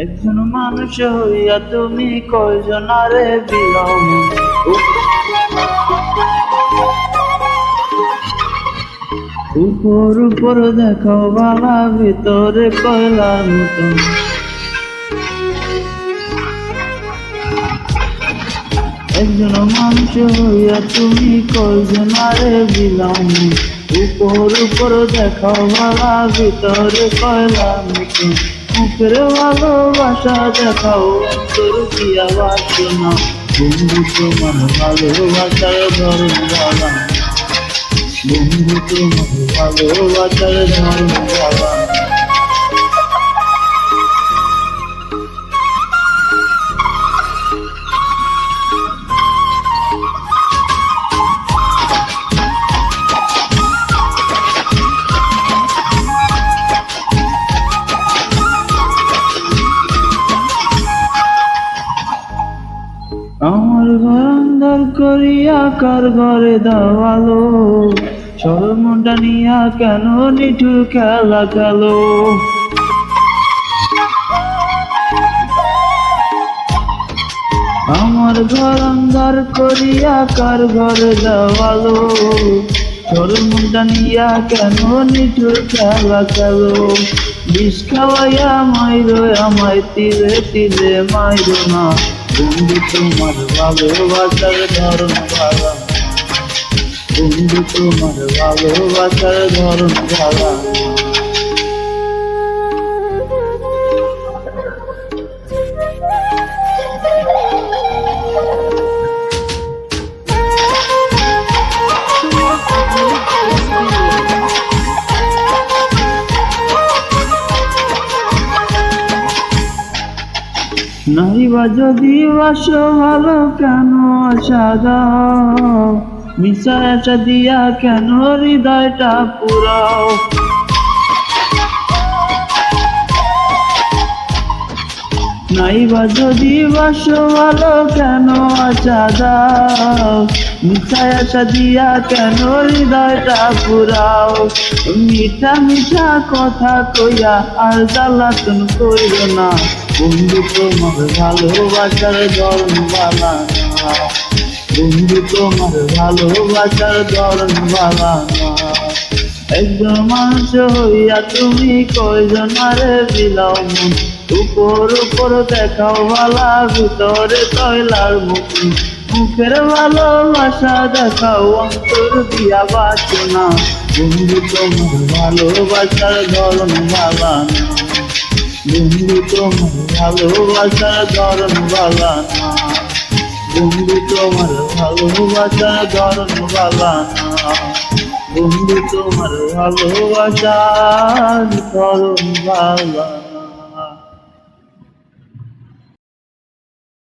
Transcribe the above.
একজন মানুষ হইয়া তুমি কয়জনারে বিলম উপর উপর দেখাও বালা ভিতরে কয়লার মতন। একজন মানুষ হইয়া তুমি কয়জনারে বিলম উপর উপর দেখাও বালা ভিতরে কয়লার মতন। মুখের ভালোবাসা দেখাও অন্তর দিয়া বাসনা। বন্ধু তোমার ভালোবাসার ধর্ম বাবা, বন্ধু তোমার ভালোবাসার ধর্ম বাবা। আমার ঘর অন্ধর করিয়া কার ঘরে দাওয়ালো, শরমটা নিয়া কেন নিঠুর খেলা খেলো। আমার ঘর অন্ধর করিয়া কার ঘরে দাওয়ালো, শরমটা নিয়া কেন নিঠুর খেলা খেলো। বিষ খাওয়াইয়া মাইরো আমায় তিলে তিলে মাইরো না। বন্ধু তোমার ভালোবাসার ধরন ভালো, বন্ধু তোমার ভালোবাসার ধরন ভালো। নাইবা যদি বাসো ভালো কেন আশা দাও, মিশা আশা দিয়া কেন হৃদয়টা পুরাও। নাইবা যদি বাসো ভালো কেন আশা দাও, মিশা আশা দিয়া কেন হৃদয়টা পুরাও। মিঠা মিঠা কথা কইয়া আর জ্বালাতন কইরো না। বন্ধু তোমার ভালোবাসার ধরন বালা না, বন্ধু তোমার ভালোবাসার ধরন বালা না। একজন মানুষ হইয়া তুমি কয়জনারে বিলাও মন, উপর উপর দেখাও বালা ভিতরে কয়লার মতন। মুখের ভালোবাসা দেখাও অন্তর দিয়া বাসনা। বন্ধু তোমার ভালোবাসার ধরন বালা না, বন্ধু তোমার ভালোবাসার ধরন বালা না, বন্ধু তোমার ভালোবাসার ধরন বালা না, বন্ধু তোমার ভালোবাসার ধরন বালা।